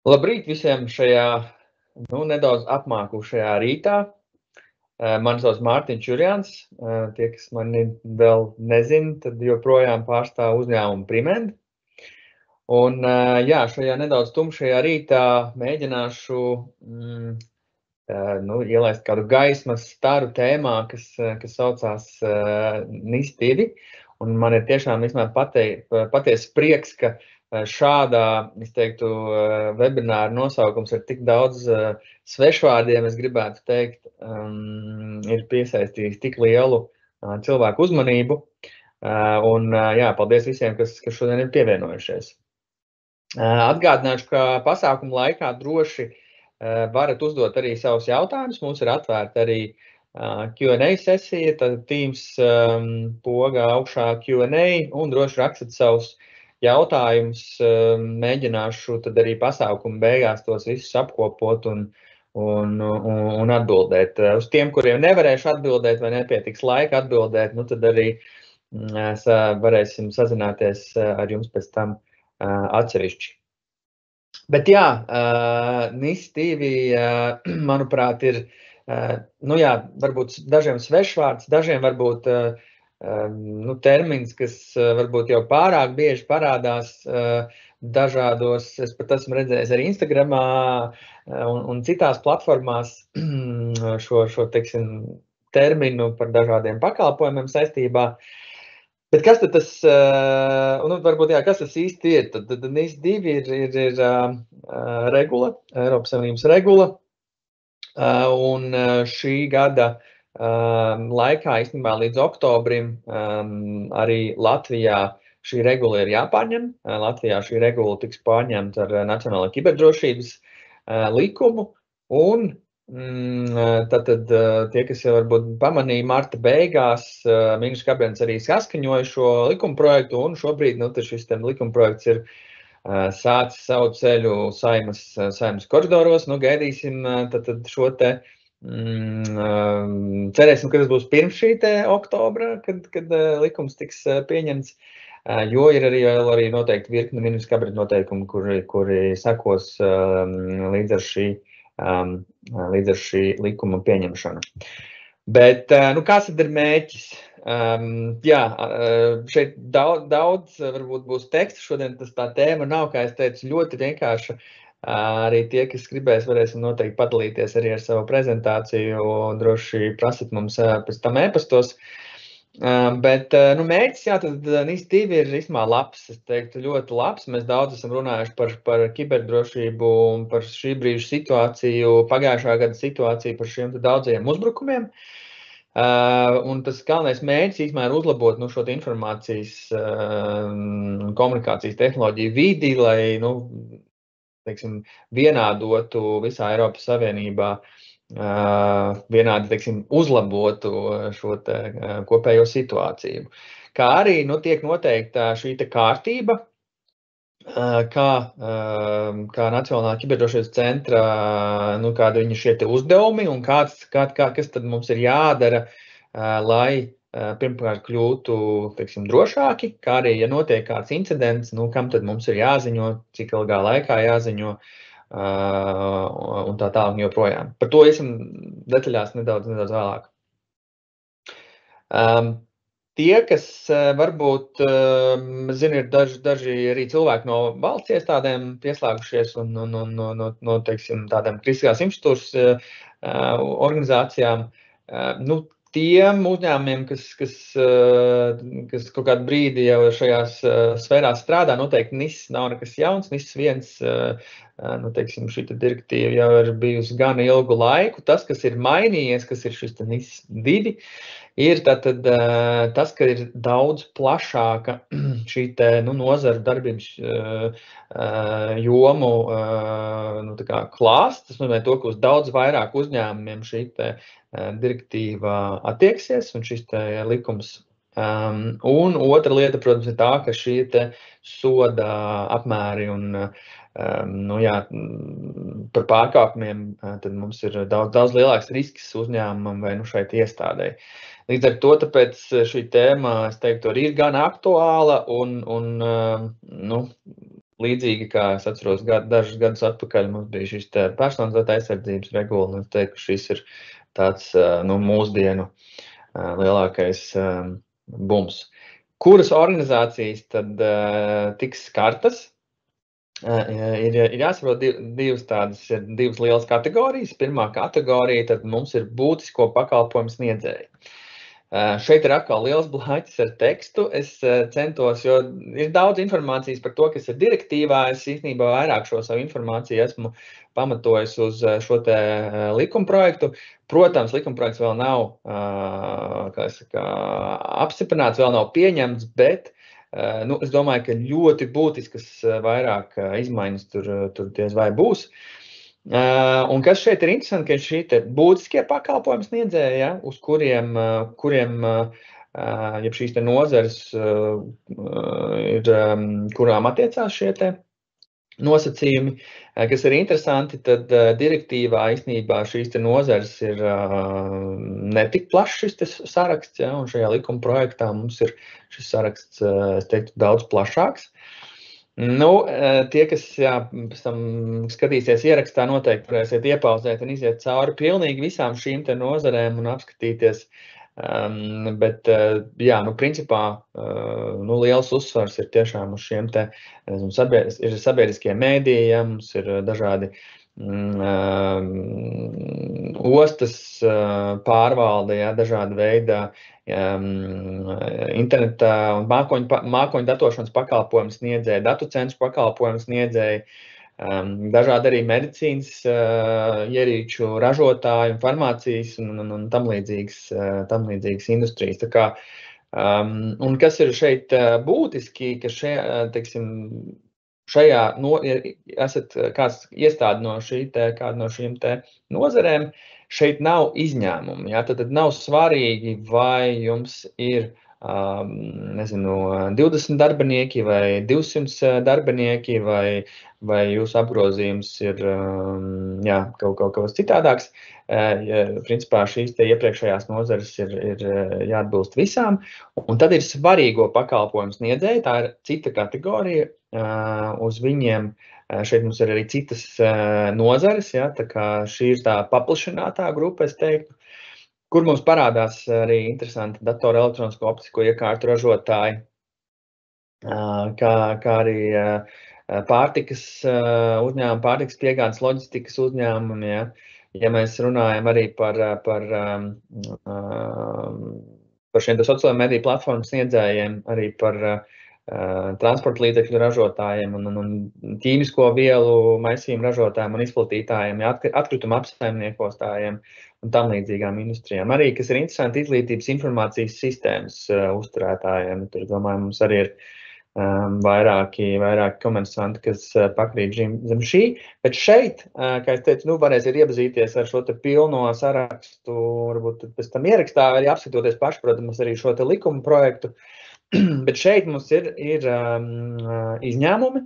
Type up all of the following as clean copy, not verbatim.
Labrīt visiem šajā, nedaudz apmākušajā rītā. Mani sauc Mārtiņš Jurjans. Tie, kas mani vēl nezina, tad joprojām pārstāv uzņēmumu Primend. Un, jā, šajā nedaudz tumšajā rītā mēģināšu, ielaist kādu gaismas staru tēmā, kas saucās NIS2. Un man ir tiešām patiesi prieks, ka šādā, es teiktu, webināra nosaukums ar tik daudz svešvārdiem, es gribētu teikt, ir piesaistījis tik lielu cilvēku uzmanību. Un, jā, paldies visiem, kas šodien ir pievienojušies. Atgādināšu, ka pasākuma laikā droši varat uzdot arī savus jautājumus. Mums ir atvērta arī Q&A sesija, tad Teams poga augšā Q&A un droši rakstat savus jautājumus. Mēģināšu tad arī pasākuma beigās tos visus apkopot un atbildēt. Uz tiem, kuriem nevarēšu atbildēt vai nepietiks laika atbildēt, tad arī varēsim sazināties ar jums pēc tam atsevišķi. Bet jā, NIS2, manuprāt, ir, varbūt dažiem svešvārds, dažiem varbūt termins, kas varbūt jau pārāk bieži parādās dažādos, es pat esmu redzējis arī Instagramā un citās platformās šo teiksim, terminu par dažādiem pakalpojumiem saistībā. Bet kas tad tas, varbūt, jā, kas tas īsti ir? Tad NIS2 ir regula, Eiropas Savienības regula, un šī gada laikā, īstenībā līdz oktobrim, arī Latvijā šī regula ir jāpārņem. Latvijā šī regula tiks pārņemta ar Nacionālo kiberdrošības likumu, un tātad tie, kas jau varbūt pamanīja marta beigās, Ministrs kabinets arī saskaņoja šo likumprojektu, un šobrīd šis likumprojekts ir sācis savu ceļu Saeimas koridoros. Gaidīsim tātad šo te, cerēsim, ka tas būs pirms šī te oktobra, kad likums tiks pieņemts, jo ir arī noteikti virkni Ministrs kabineta noteikumi, kuri sekos līdz ar šī likuma pieņemšanu. Bet, kāds tad ir mērķis? Jā, šeit daudz varbūt būs teksta. Šodien tā tēma nav, kā es teicu, ļoti vienkārša. Arī tie, kas gribēs, varēsim noteikti padalīties arī ar savu prezentāciju, droši prasit mums pēc tam e-pastos. Bet, mērķis, jā, tad NIS2 ir īstenībā labs, es teiktu, ļoti labs. Mēs daudz esam runājuši par kiberdrošību un par šī brīža situāciju, pagājušā gada situāciju, par šiem daudzajiem uzbrukumiem. Un tas galvenais mērķis īstenībā ir uzlabot šo informācijas komunikācijas tehnoloģiju vidi, lai, teiksim, vienādotu visā Eiropas Savienībā, vienādi, teiksim, uzlabotu šo te kopējo situāciju. Kā arī, tiek noteikta šī te kārtība, kā Nacionālā kiberdrošības centra, kādi viņi šie te uzdevumi un kas tad mums ir jādara, lai pirmkārt kļūtu, teiksim, drošāki, kā arī, ja notiek kāds incidents, kam tad mums ir jāziņo, cik ilgā laikā jāziņo, un tā tālāk joprojām. Par to esam detaļās nedaudz vēlāk. Tie, kas varbūt, zinu, ir daži arī cilvēki no valsts iestādēm pieslēgušies un no teiksim, tādām kritiskās infrastruktūras organizācijām, tiem uzņēmumiem, kas kaut kādu brīdi jau šajās sfērās strādā, noteikti NIS nav nekas jauns. NIS1, teiksim, šī direktīva jau ir bijusi gan ilgu laiku. Tas, kas ir mainījies, kas ir šis NIS2, ir tātad tas, ka ir daudz plašāka šī te nozara darbības jomu klāsts. Tas nozīmē to, ka uz daudz vairāk uzņēmumiem šī te direktīva attieksies un šis te likums. Un otra lieta, protams, ir tā, ka šī te soda apmēri un par pārkāpumiem, tad mums ir daudz lielāks risks uzņēmumam vai šai iestādei. Līdz ar to, tāpēc šī tēma, es teiktu, arī ir gan aktuāla un līdzīgi kā es atceros dažus gadus atpakaļ, mums bija šis personas datu aizsardzības regula, un es teiktu, ka šis ir tāds mūsdienu lielākais bums. Kuras organizācijas tad tiks skartas? Ir jāsaprot divas lielas kategorijas. Pirmā kategorija, tad mums ir būtisko pakalpojumu sniedzēji. Šeit ir atkal liels blaķis ar tekstu. Es centos, jo ir daudz informācijas par to, kas ir direktīvā. Es īstenībā vairāk šo savu informāciju esmu pamatojis uz šo te likumprojektu. Protams, likumprojekts vēl nav apstiprināts, vēl nav pieņemts, bet es domāju, ka ļoti būtiskas vairāk izmaiņas tur diez vai būs. Un kas šeit ir interesanti, ka šī te būtiskie pakalpojumi sniedzēji, ja, uz kuriem ja šīs te nozares ir, kurām attiecās šie te nosacījumi, kas ir interesanti, tad direktīvā īstenībā šīs te nozares ir netik plašs šis te saraksts, ja, un šajā likuma projektā mums ir šis saraksts, es teiktu, daudz plašāks. Tie, kas pēc tam skatīsies ierakstā, noteikti varēsiet iepauzēt un iziet cauri pilnīgi visām šīm te nozarēm un apskatīties. Bet, principā, liels uzsvars ir tiešām uz šiem te, ir sabiedriskie mēdīji, ja, mums ir dažādi ostas pārvalde, ja, dažāda veida interneta un mākoņu datošanas pakalpojumu sniedzēji, datu centru pakalpojumu sniedzēji, dažādi arī medicīnas ierīču ražotāji un farmācijas un tam līdzīgas industrijas. Tā kā, un kas ir šeit būtiski, ka šajā esat kāds iestādi no kāda no šīm te nozarēm, šeit nav izņēmumi. Ja? Tad nav svarīgi, vai jums ir 20 darbinieki vai 200 darbinieki, vai jūsu apgrozījums ir kaut kas citādāks. Principā šīs te iepriekšējās nozares ir jāatbilst visām. Un tad ir svarīgo pakalpojumu sniedzēji, tā ir cita kategorija. Uz viņiem šeit mums ir arī citas nozares, ja, tā kā šī ir tā paplašinātā grupa, es teiktu, kur mums parādās arī interesanti datoru elektronisko optisko iekārtu ražotāji, kā arī pārtikas uzņēmumi, pārtikas piegādes loģistikas uzņēmumi, ja. Ja mēs runājam arī par šiem sociālajiem mediju platformu sniedzējiem, arī par transporta līdzekļu ražotājiem un ķīmisko vielu maisījumu ražotājiem un izplatītājiem, ja, atkrituma apsaimniekostājiem un tam līdzīgām industrijām. Arī, kas ir interesanti, izglītības informācijas sistēmas uzturētājiem. Tur, domāju, mums arī ir vairāki komersanti, kas pakrīt zem šī. Bet šeit, kā es teicu, varēsiet iepazīties ar šo te pilno sarakstu, varbūt pēc tam ierakstā, arī apskatoties paši, protams, arī šo te likuma projektu. Bet šeit mums ir izņēmumi.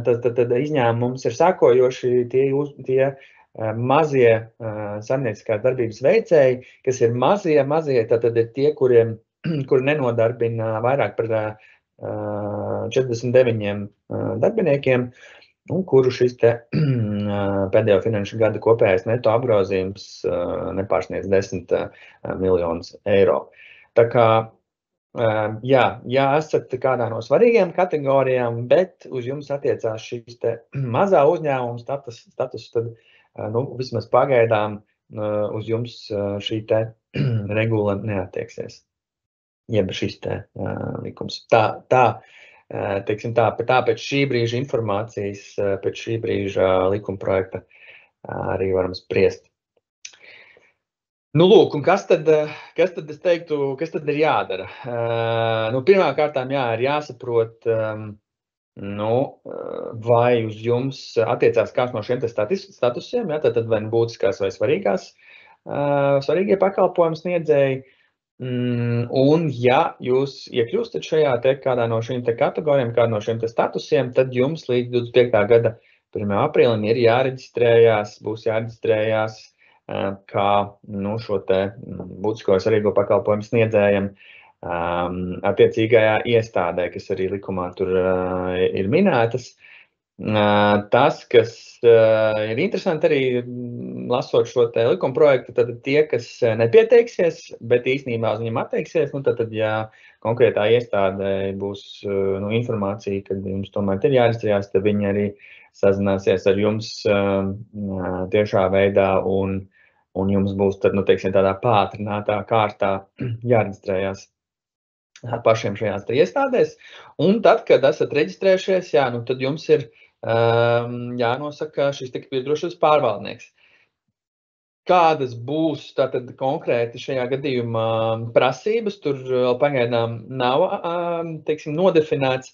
Tad izņēmumi mums ir sakojoši tie mazie saimnieciskās darbības veicēji, kas ir mazie, tad ir tie, kuri nenodarbina vairāk par 49 darbiniekiem, un kuru šis te pēdējo finanšu gada kopējais neto apgrozījums nepārsniedz 10 miljonus eiro. Tā kā ja esat kādā no svarīgajām kategorijām, bet uz jums attiecās šīs te mazā uzņēmuma status, tad vismaz pagaidām uz jums šī te regula neattieksies, jeb šis te likums. Teiksim tā, pēc šī brīža informācijas, pēc šī brīža likuma projekta arī varam spriest. Lūk, un kas tad es teiktu, kas tad ir jādara? Pirmā kārtām, ir jāsaprot, vai uz jums attiecās kāds no šiem te statusiem, tad vai būtiskās vai svarīgie pakalpojumu sniedzēji. Un, ja jūs iekļūstat šajā te kādā no šīm te kategorijām, kādā no šiem te statusiem, tad jums līdz 25. gada 1. aprīlim ir būs jāreģistrējās kā šo te būtisko svarīgo pakalpojumu sniedzējiem attiecīgajā iestādē, kas arī likumā tur ir minētas. Tas, kas ir interesanti arī lasot šo te likuma projektu, tad tie, kas nepieteiksies, bet īstenībā uz viņiem atteiksies, nu tad, ja konkrētā iestādē būs informācija, kad jums tomēr ir jāreģistrējās, tad viņi arī sazināsies ar jums tiešā veidā un jums būs tad, nu, teiksim, tādā pātrinātā kārtā jāreģistrējās pašiem šajās iestādēs. Un tad, kad esat reģistrējušies, jā, nu tad jums ir jānosaka šis drošības pārvaldnieks. Kādas būs tātad konkrēti šajā gadījumā prasības, tur pagaidām nav, teiksim, nodefinēts.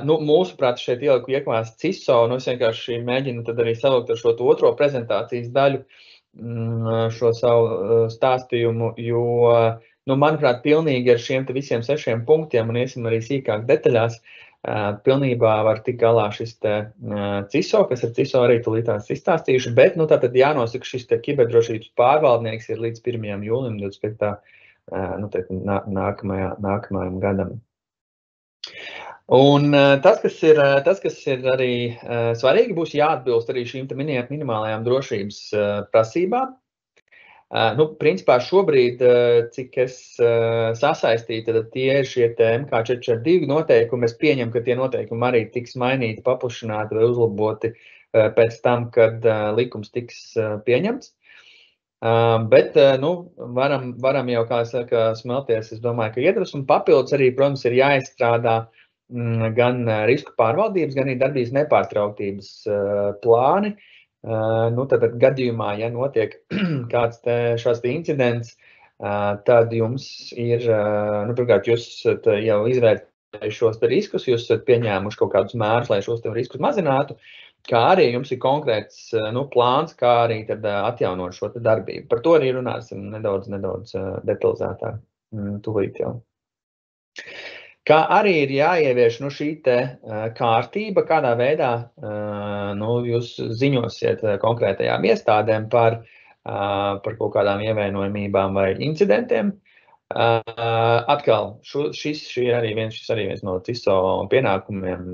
Nu, mūsuprāt, šeit ieliku iekvās CISO, nu es vienkārši mēģinu tad arī savilkt ar šo otro prezentācijas daļu, šo savu stāstījumu, jo, nu, manuprāt, pilnīgi ar šiem te visiem 6 punktiem, un iesim arī sīkāk detaļās, pilnībā var tik galā šis te CISO, kas ar CISO arī tūlītās izstāstījuši, bet, nu, tātad jānosaka šis te kiberdrošības pārvaldnieks ir līdz 1. jūlijam 25. Nākamajam gadam. Un tas, kas ir arī svarīgi, būs jāatbilst arī šīm te minimālajām drošības prasībām. Nu, principā šobrīd, cik es sasaistīju, tad tie ir šie MK442 noteikumi. Es pieņemu, ka tie noteikumi arī tiks mainīti, paplašināti vai uzlaboti pēc tam, kad likums tiks pieņemts. Bet, nu, varam jau, kā es saku, smelties, es domāju, ka iedvas un papildus arī, protams, ir jāizstrādā gan risku pārvaldības, gan arī darbības nepārtrauktības plāni. Nu, tad gadījumā, ja notiek kāds šāds incidents, tad jums ir, nu, pirmkārt, jūs jau izvērtējuši šos riskus, jūs esat pieņēmuši kaut kādus mērus, lai šos riskus mazinātu, kā arī jums ir konkrēts, nu, plāns, kā arī tad atjaunot šo darbību. Par to arī runāsim nedaudz detalizētāk tūlīt jau. Kā arī ir jāievieš šī te kārtība, kādā veidā jūs ziņosiet konkrētajām iestādēm par kaut kādām ievainojamībām vai incidentiem. Atkal, šis ir arī viens no CISO pienākumiem,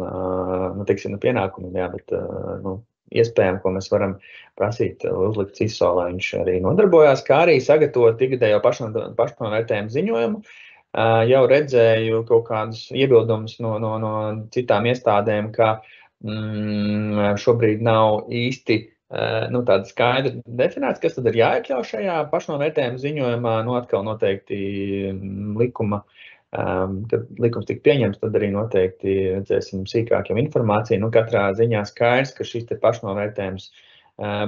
nu, teiksim, pienākumiem, jā, bet iespējām, ko mēs varam prasīt, uzlikt CISO, lai viņš arī nodarbojās, kā arī sagatavot ikgadējo pašnovērtējumu ziņojumu. Jau redzēju kaut kādus iebildumus no citām iestādēm, ka šobrīd nav īsti tāda skaidra definēts, kas tad ir jāiekļauj šajā pašnovērtējuma ziņojumā. Nu, atkal noteikti kad likums tika pieņemts, tad arī noteikti redzēsim sīkāk jau informāciju. Nu, katrā ziņā skaidrs, ka šis te pašnovērtējums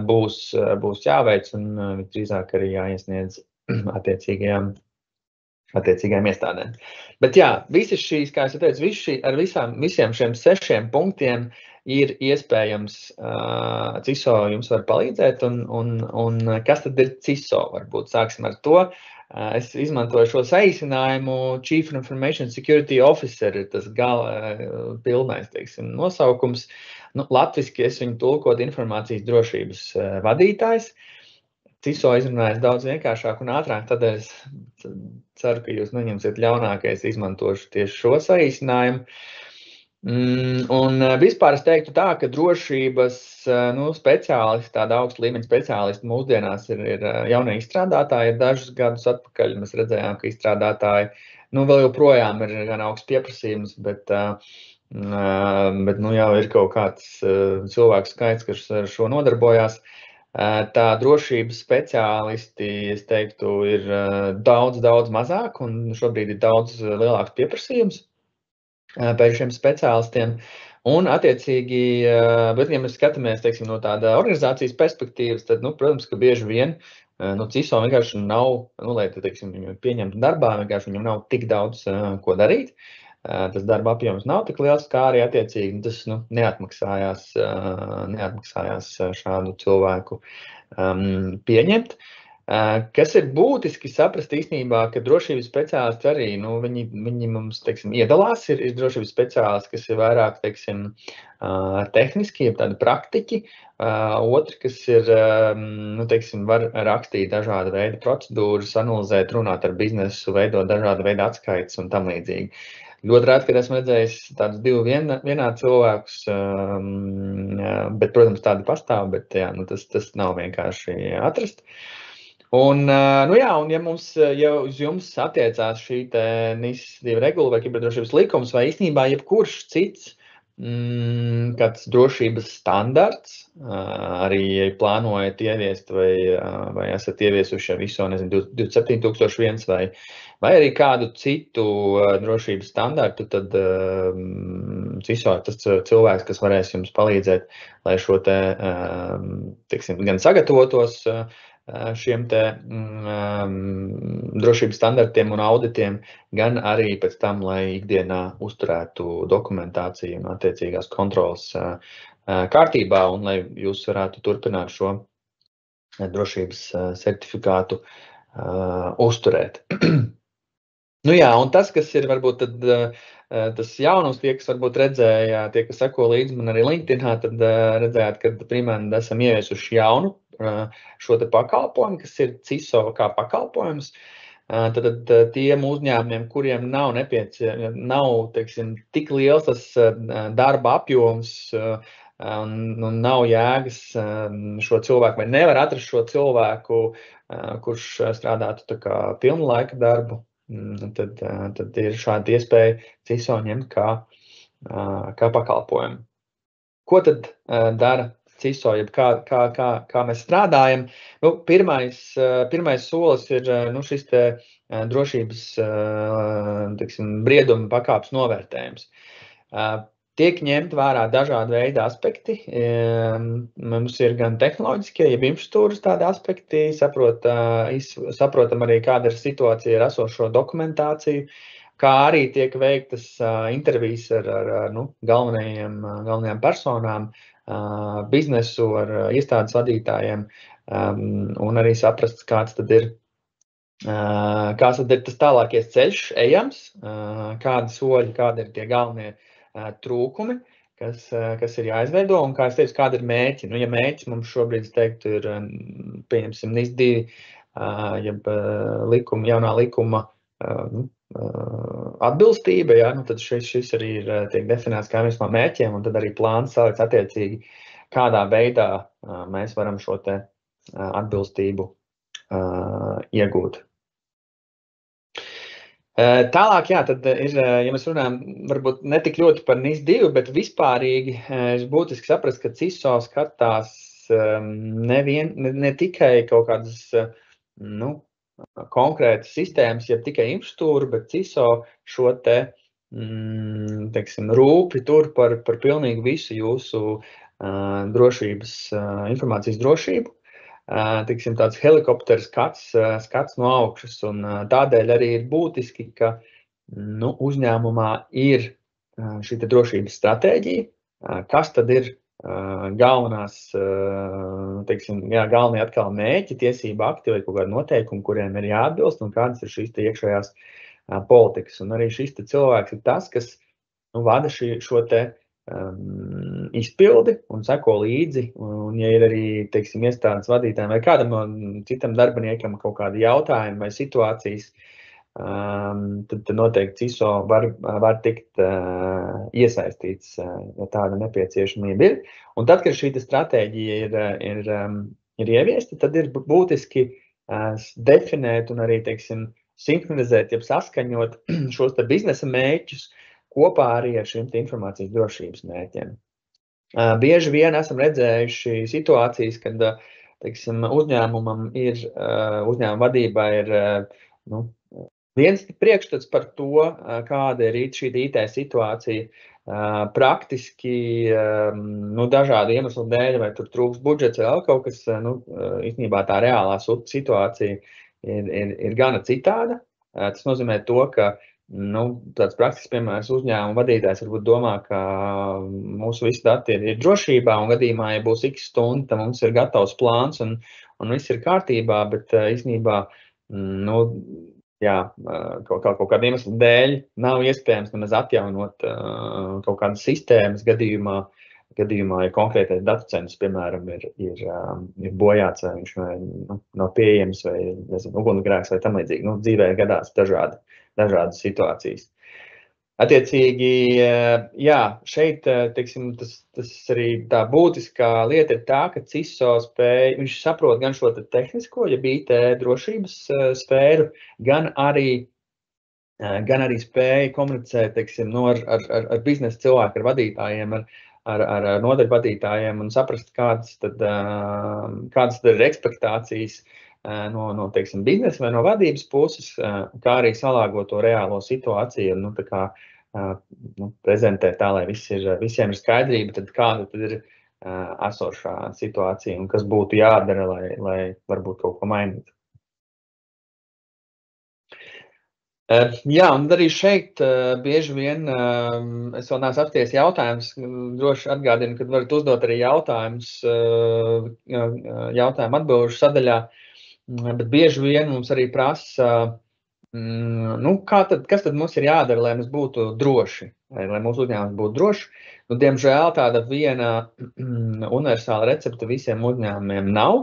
būs jāveic un drīzāk arī jāiesniedz attiecīgajām iestādēm. Bet jā, visas šīs, kā es teicu, visiem šiem 6 punktiem ir iespējams, CISO jums var palīdzēt, un kas tad ir CISO? Varbūt sāksim ar to. Es izmantoju šo saīsinājumu Chief Information Security Officer, ir tas pilnais, teiksim, nosaukums. Nu, latviski es viņu tulkotu informācijas drošības vadītājs. CISO izrunājas daudz vienkāršāk un ātrāk, tad es ceru, ka jūs neņemsiet ļaunākais, izmantošu tieši šo saīsinājumu. Un vispār es teiktu tā, ka drošības speciālisti, tāda augsta līmeņa speciālisti mūsdienās ir jaunie izstrādātāji. Dažus gadus atpakaļ mēs redzējām, ka izstrādātāji vēl joprojām ir gan augsts pieprasījums, bet jau ir kaut kāds cilvēku skaits, kas ar šo nodarbojās. Tā drošības speciālisti, es teiktu, ir daudz mazāk, un šobrīd ir daudz lielāks pieprasījums pēc šiem speciālistiem. Un, attiecīgi, bet, ja mēs skatāmies, teiksim, no tāda organizācijas perspektīvas, tad, protams, ka bieži vien CISO vienkārši nav, lai, teiksim, viņu pieņemtu darbā, vienkārši viņam nav tik daudz ko darīt. Tas darba apjoms nav tik liels, kā arī attiecīgi tas neatmaksājās šādu cilvēku pieņemt. Kas ir būtiski saprast īstenībā, ka drošības speciālisti arī, viņi mums, teiksim, iedalās, ir drošības speciālisti, kas ir vairāk, teiksim, tehniski, tādi praktiķi, otri, kas ir, teiksim, var rakstīt dažāda veida procedūras, analizēt, runāt ar biznesu, veidot dažāda veida atskaites un tam līdzīgi. Ļoti rēti, kad esmu redzējis tādus divu vienādi cilvēkus, bet, protams, tādi pastāv, bet jā, nu, tas nav vienkārši atrast. Un, nu jā, un ja uz jums attiecās šī NIS2 regula vai kiberdrošības likums vai īstenībā jebkurš cits kāds drošības standarts, arī plānojat ieviest vai esat ieviesuši jau visu, nezinu, 27001 vai arī kādu citu drošības standartu, tad CISO ir tas cilvēks, kas varēs jums palīdzēt, lai šo teiksim, gan sagatavotos šiem drošības standartiem un auditiem, gan arī pēc tam, lai ikdienā uzturētu dokumentāciju un attiecīgās kontrolas kārtībā, un lai jūs varētu turpināt šo drošības certifikātu uzturēt. Nu jā, un tas, kas ir varbūt tad tas jaunums, tie, kas varbūt redzēja, tie, kas seko līdzi man arī LinkedInā, tad redzējāt, ka primēr esam ieviesuši jaunu šo te pakalpojumu, kas ir CISO kā pakalpojums. Tad tiem uzņēmumiem, kuriem nav teiksim, tik liels tas darba apjoms un nav jēgas šo cilvēku, vai nevar atrast šo cilvēku, kurš strādātu tā kā pilnu laika darbu, tad ir šāda iespēja CISO ņemt kā pakalpojumu. Ko tad dara CISO, jeb kā mēs strādājam? Nu, pirmais solis ir šis drošības teiksim, brieduma pakāpes novērtējums. Tiek ņemt vērā dažādi veidi aspekti. Mums ir gan tehnoloģiskie, jeb infrastruktūras tādi aspekti, saprotam arī, kāda ir situācija ar esošo dokumentāciju, kā arī tiek veiktas intervijas ar galvenajām personām, biznesu, ar iestādes vadītājiem, un arī saprast, kāds tad ir tas tālākies ceļš ejams, kādi soļi, kādi ir tie galvenie trūkumi, kas ir jāizveido, un kā es teicu, kāda ir mērķi. Nu, ja mērķis mums šobrīd, teiktu, ir, pieņemsim, NIS2, jeb jaunā likuma atbilstība, jā, nu tad šis arī tiek definēts kā viens no mērķiem, un tad arī plāns salikts attiecīgi, kādā veidā mēs varam šo te atbilstību iegūt. Tālāk, jā, tad ir, ja mēs runājam, varbūt ne tik ļoti par NIS2, bet vispārīgi būtiski saprast, ka CISO skatās ne tikai kaut kādas, konkrētas sistēmas, ja tikai infrastruktūru, bet CISO šo teiksim, rūpi tur par pilnīgi visu jūsu drošības, informācijas drošību. Teiksim, tāds helikoptera skats no augšas, un tādēļ arī ir būtiski, ka uzņēmumā ir šī drošības stratēģija, kas tad ir galvenās, teiksim, galvenie atkal mērķi, tiesība akti vai kaut kādi noteikumi, kuriem ir jāatbilst, un kādas ir šīs iekšējās politikas. Un arī šis cilvēks ir tas, kas vada šo izpildi un seko līdzi, un ja ir arī, teiksim, iestādes vadītājiem vai kādam no citam darbiniekam kaut kādi jautājumi vai situācijas, tad noteikti CISO var tikt iesaistīts, ja tāda nepieciešamība ir. Un tad, kad šī stratēģija ir ieviesta, tad ir būtiski definēt un arī, teiksim, sinhronizēt, jeb saskaņot šos biznesa mērķus kopā arī ar šiem informācijas drošības mērķiem. Bieži vien esam redzējuši situācijas, kad, teiksim, uzņēmuma vadībā ir viens priekšstats par to, kāda ir šī IT situācija. Praktiski dažādu iemeslu dēļ, vai tur trūks budžets vai kaut kas, īstenībā tā reālā situācija ir gana citāda. Tas nozīmē to, ka tāds praktisks piemērs uzņēmuma vadītājs varbūt domā, ka mūsu visi dati ir drošībā, un gadījumā, ja būs x stundu, tad mums ir gatavs plāns un viss ir kārtībā, bet īstenībā, kaut kāda iemesla dēļ nav iespējams nemaz atjaunot kaut kādas sistēmas gadījumā, ja konkrētais datacentrs, piemēram, ir bojāts, vai viņš nav pieejams, vai ugunsgrēks vai tam līdzīgi. Dzīvē gadās dažādas situācijas. Attiecīgi, jā, šeit, teiksim, tas arī tā būtiskā lieta ir tā, ka CISO viņš saprot gan šo tehnisko, ja IT drošības sfēru, gan arī spēja komunicēt, teiksim, ar biznesa cilvēku, ar vadītājiem, ar nodaļu vadītājiem un saprast, kādas tad ir ekspektācijas no teiksim, biznesa vai no vadības puses, kā arī salāgot to reālo situāciju un, prezentēt tā, lai visiem ir skaidrība, tad kāda tad ir esošā situācija un kas būtu jādara, lai varbūt kaut ko mainītu. Jā, un arī šeit bieži vien es vēl neesmu apsties jautājumus, droši atgādinu, kad varat uzdot arī jautājumus jautājumu atbilžu sadaļā, bet bieži vien mums arī prasa, kas tad mums ir jādara, lai mēs būtu droši, lai mūsu uzņēmums būtu droši. Nu, diemžēl tāda viena universāla recepte visiem uzņēmumiem nav,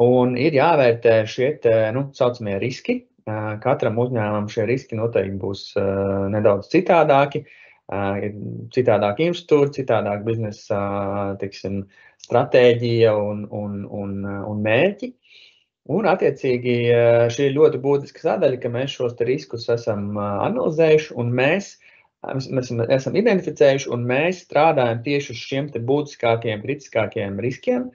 un ir jāvērtē šie saucamie riski. Katram uzņēmumam šie riski noteikti būs nedaudz citādāki, citādāk infrastruktūra, citādāk biznesa, teiksim, stratēģija un mērķi. Un, attiecīgi, šī ir ļoti būtiska sadaļa, ka mēs šos riskus esam analizējuši un mēs esam identificējuši un mēs strādājam tieši uz šiem būtiskākiem, kritiskākiem riskiem.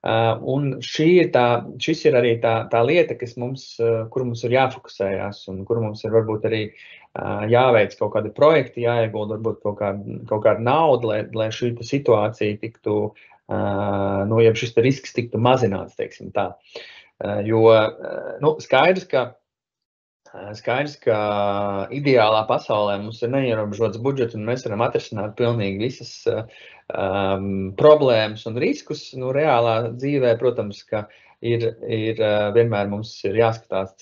Un šis ir arī tā lieta, kur mums ir jāfokusējās un kur mums ir varbūt arī jāveic kaut kādi projekti, jāiegulda varbūt kaut kāda nauda, lai šī situācija tiktu, ja šis risks tiktu mazināts, teiksim tā. Jo skaidrs, ka ideālā pasaulē mums ir neierobežots budžets un mēs varam atrisināt pilnīgi visas problēmas un riskus. Reālā dzīvē, protams, ka ir vienmēr mums ir jāskatās,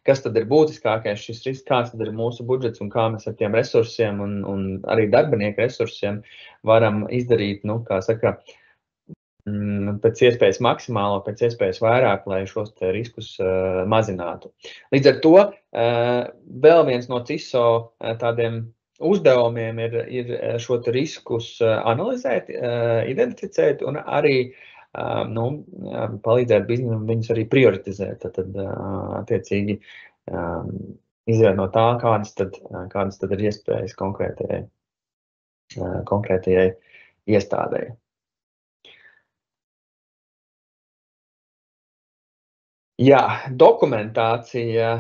kas tad ir būtiskākais šis risks, kāds tad ir mūsu budžets un kā mēs ar tiem resursiem un arī darbinieku resursiem varam izdarīt, kā saka, pēc iespējas maksimālo, pēc iespējas vairāk, lai šos riskus mazinātu. Līdz ar to vēl viens no CISO tādiem uzdevumiem ir šo riskus analizēt, identificēt un arī palīdzēt biznesam viņus arī prioritizēt. Tad attiecīgi izvērt no tā, kādas tad ir iespējas konkrētajai iestādēji. Jā, dokumentācija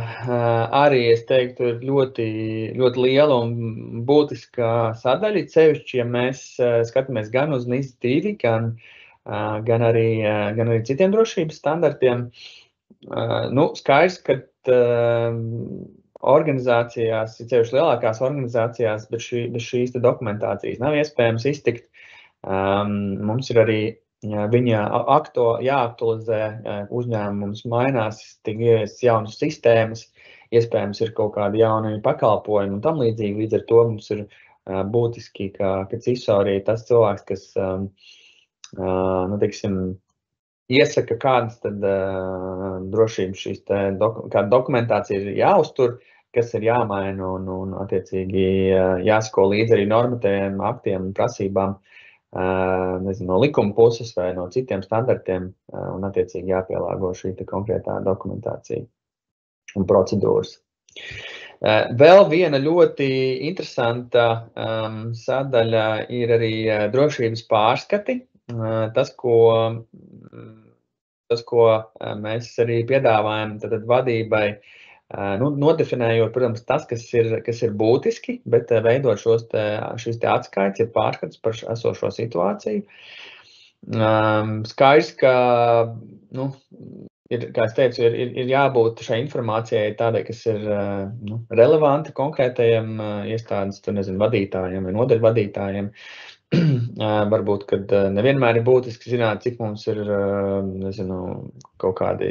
arī, es teiktu, ir ļoti, ļoti liela un būtiska sadaļa, sevišķi, ja mēs skatāmies gan uz NIS2, gan arī citiem drošības standartiem. Skaidrs, ka organizācijās, sevišķi lielākās organizācijās, bez šīs dokumentācijas nav iespējams iztikt. Mums ir arī viņa jāaktualizē, uzņēmums mainās, tiek ieviestas jaunas sistēmas, iespējams ir kaut kādi jauni pakalpojumi un tam līdzīgi. Līdz ar to mums ir būtiski, ka CISO arī tas cilvēks, kas, teiksim, iesaka, kādas tad drošības kāda dokumentācija ir jāuztur, kas ir jāmaina un attiecīgi jāsako līdzi arī normatīviem aktiem un prasībām, no likuma puses vai no citiem standartiem un attiecīgi jāpielāgo šī konkrētā dokumentācija un procedūras. Vēl viena ļoti interesanta sadaļa ir arī drošības pārskati. Tas, ko mēs arī piedāvājam vadībai, nodefinējot, protams, tas, kas ir būtiski, bet veidot šīs atskaites, ja pārskats par esošo situāciju. Skaidrs, ka, kā es teicu, ir jābūt šai informācijai tādai, kas ir relevanti konkrētajiem iestādes, vadītājiem vai nodaļu vadītājiem. Varbūt, kad nevienmēr ir būtiski zināt, cik mums ir, kaut kādi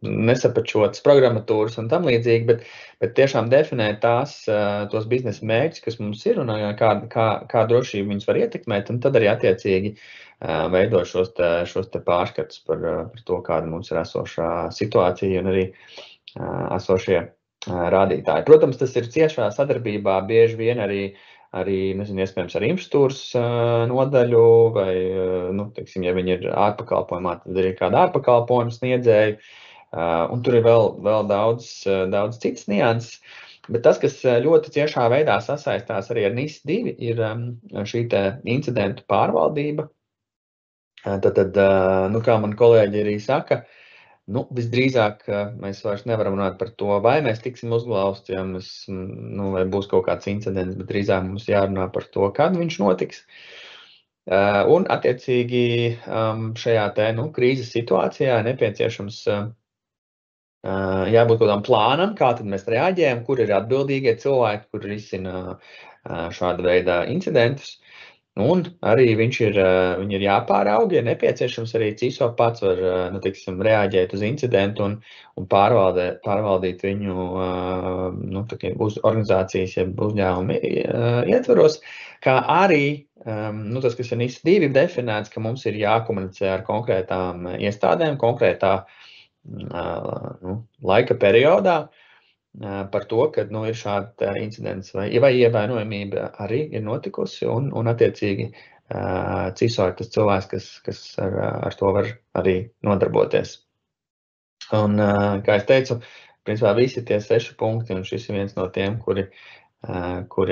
nesapačotas programmatūras un tam līdzīgi, bet tiešām definēt tos biznesa mērķus, kas mums ir un kā drošību viņus var ietekmēt, un tad arī attiecīgi veidot šos pārskatus par to, kāda mums ir esošā situācija un arī esošie rādītāji. Protams, tas ir ciešā sadarbībā bieži vien arī nezinu, iespējams ar infrastruktūras nodaļu vai, teiksim, ja viņi ir ārpakalpojumā, tad ir kāda ārpakalpojuma sniedzēja, un tur ir vēl daudz citas nianses. Bet tas, kas ļoti ciešā veidā sasaistās arī ar NIS2, ir šī te incidentu pārvaldība. Tad, kā man kolēģi arī saka, visdrīzāk mēs vairs nevaram runāt par to, vai mēs tiksim uzglausti, ja vai būs kaut kāds incidents, bet drīzāk mums jārunā par to, kad viņš notiks. Un, attiecīgi, šajā krīzes situācijā nepieciešams jābūt kaut kādam plānam, kā tad mēs reaģējam, kur ir atbildīgie cilvēki, kur risina šāda veida incidentus. Un arī viņi ir jāpārauga, ja nepieciešams arī CISO pats var, reaģēt uz incidentu un pārvaldīt viņu uz organizācijas, ja uzņēmumi ietvaros, kā arī tas, kas ir NIS2, ir definēts, ka mums ir jākomunicē ar konkrētām iestādēm, konkrētā laika periodā, par to, ka ir šāda incidents vai ievainojamība arī ir notikusi un attiecīgi CISO ir tas cilvēks, kas ar to var arī nodarboties. Un, kā es teicu, principā visi tie 6 punkti, un šis ir viens no tiem, kuri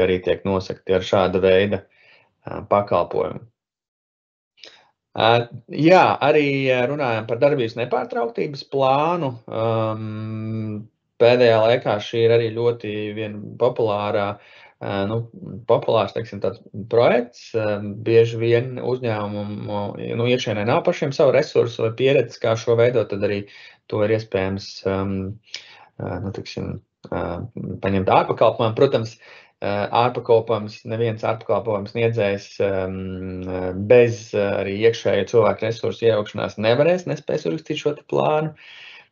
arī tiek nosakti ar šāda veida pakalpojumu. Jā, arī runājam par darbības nepārtrauktības plānu. Pēdējā laikā šī ir arī ļoti populārs, teiksim, tāds projekts. Bieži vien uzņēmumu iekšienē nav pašiem savu resursu vai pieredzi, kā šo veidot, tad arī to ir iespējams, paņemt ārpakalpojumu. Protams, ārpakalpojums, neviens ārpakalpojums sniedzējs bez arī iekšējo cilvēku resursu iejaukšanās nespēs uzrakstīt šo plānu.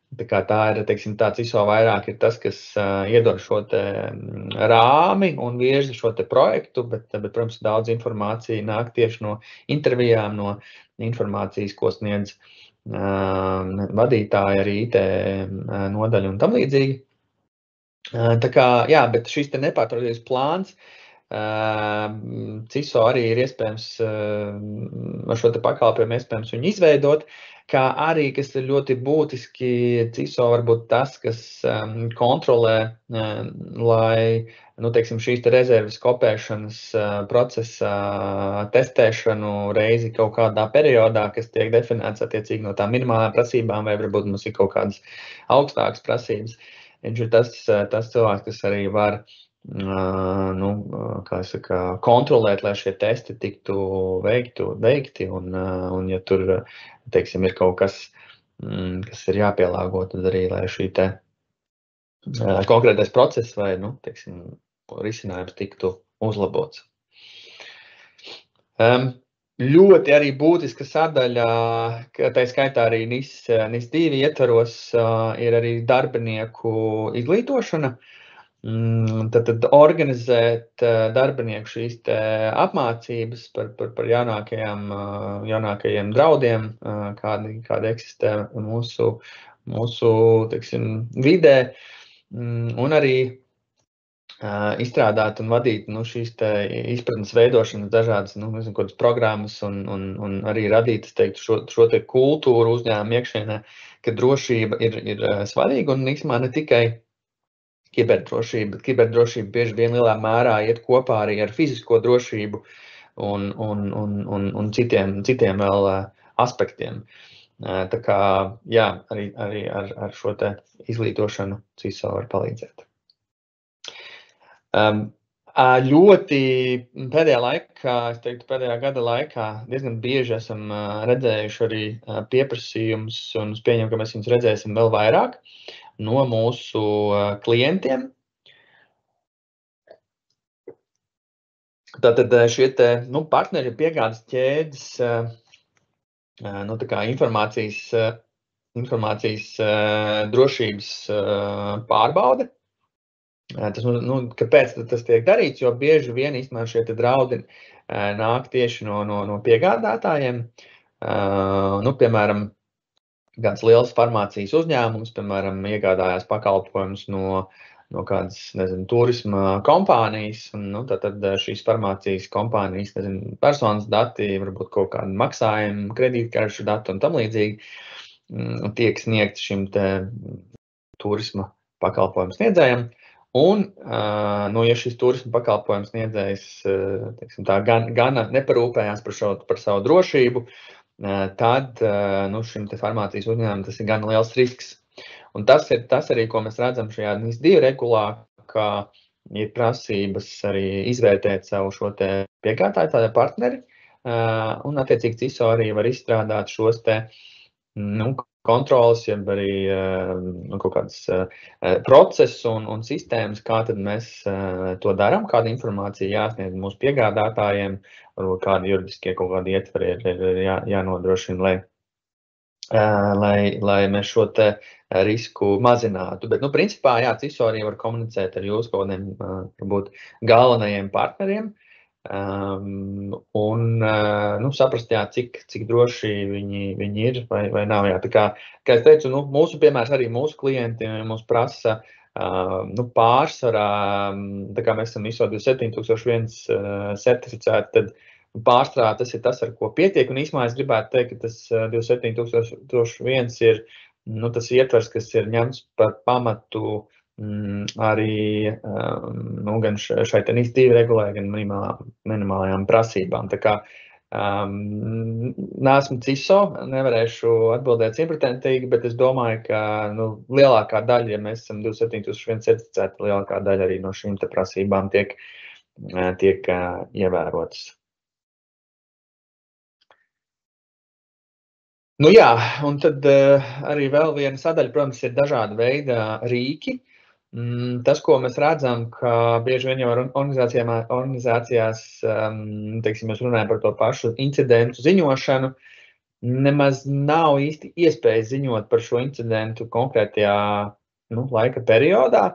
Tā ir, teiksim, tāds ISO vairāk ir tas, kas iedod šo rāmi un virza šo projektu, bet, protams, daudz informācija nāk tieši no intervijām, no informācijas, ko sniedz vadītāji, arī IT nodaļa un tam līdzīgi. Jā, bet šis nepārtraukties plāns, CISO arī ir iespējams ar šo pakalpojumu iespējams viņu izveidot, kā arī, kas ir ļoti būtiski, CISO varbūt tas, kas kontrolē, lai, teiksim, šīs rezerves kopēšanas procesa testēšanu reizi kaut kādā periodā, kas tiek definēts attiecīgi no tām minimālām prasībām, vai varbūt mums ir kaut kādas augstākas prasības. Viņš ir tas cilvēks, kas arī var kontrolēt, lai šie testi tiktu veikti, un ja tur, teiksim, ir kaut kas, kas ir jāpielāgo, tad arī, lai šī konkrētais process vai, teiksim, risinājums tiktu uzlabots. Ļoti arī būtiska sadaļa, tā skaitā arī NIS2 ietvaros, ir arī darbinieku izglītošana. Tad organizēt darbinieku šīs apmācības par jaunākajiem draudiem, kādi eksistē mūsu teiksim, vidē, un arī izstrādāt un vadīt šīs izpratnes veidošanas dažādas kādas programmas un arī radīt, es teiktu, šo kultūru uzņēmumu iekšienē, ka drošība ir svarīga un īstenībā ne tikai kiberdrošība, bet kiberdrošība bieži vien lielā mērā iet kopā arī ar fizisko drošību un citiem vēl aspektiem. Tā kā, jā, arī ar šo izglītošanu CISO var palīdzēt. Ļoti pēdējā laikā, es teiktu, pēdējā gada laikā diezgan bieži esam redzējuši arī pieprasījumus, un es pieņemu, ka mēs viņus redzēsim vēl vairāk no mūsu klientiem. Tātad šie partneri piegādes ķēdes, tā kā informācijas drošības pārbaude. Kāpēc tas tiek darīts? Jo bieži vien īstenībā šie draudi nāk tieši no piegādātājiem. Piemēram, kāds liels farmācijas uzņēmums, piemēram, iegādājās pakalpojumus no no kādas, nezinu, turisma kompānijas, un, nu, tad šīs farmācijas kompānijas, nezinu, personas dati, varbūt kaut kādi maksājumi, kredītkaršu dati un tam līdzīgi tiek sniegti šim te turisma pakalpojumu sniedzējam. Un, nu, ja šis turisma pakalpojums sniedzējs, teiksim tā, gana neparūpējās par savu drošību, tad, nu, šim te farmācijas uzņēmumam tas ir gana liels risks. Un tas ir tas arī, ko mēs redzam šajā NIS2 regulā, ka ir prasības arī izvērtēt savu šo te piegādātāju, tādu partneri, un attiecīgi CISO arī var izstrādāt šos te, nu, kontrolas, jeb arī kaut kādas procesus un sistēmas, kā tad mēs to darām, kāda informācija jāsniedz mūsu piegādātājiem, varbūt kādi juridiskie kaut kādi ietveri ir jānodrošina, lai mēs šo te risku mazinātu. Bet, nu, principā, jā, CISO arī var komunicēt ar jūsu kaut kādiem, varbūt, galvenajiem partneriem, un, nu, saprast, jā, cik droši viņi ir vai nav, jā. Tā kā es teicu, nu, mūsu piemērs arī mūsu klienti mūs prasa, nu, pārsvarā, tā kā mēs esam ISO 27001 certificēti, tad pārsvarā tas ir tas, ar ko pietiek, un īsumā es gribētu teikt, ka tas 27001 ir, nu, tas ietvers, kas ir ņemts par pamatu arī, nu, gan šai NIS2 regulē, gan minimālajām prasībām. Tā kā neesmu CISO, nevarēšu atbildēt simtprocentīgi, bet es domāju, ka, nu, lielākā daļa, ja mēs esam 27001 certificēti, lielākā daļa arī no šīm te prasībām tiek ievērotas. Nu jā, un tad arī vēl viena sadaļa, protams, ir dažāda veida rīki. Tas, ko mēs redzam, ka bieži vien jau organizācijās, teiksim, mēs runājam par to pašu incidentu ziņošanu, nemaz nav īsti iespējas ziņot par šo incidentu konkrētajā, nu, laika periodā,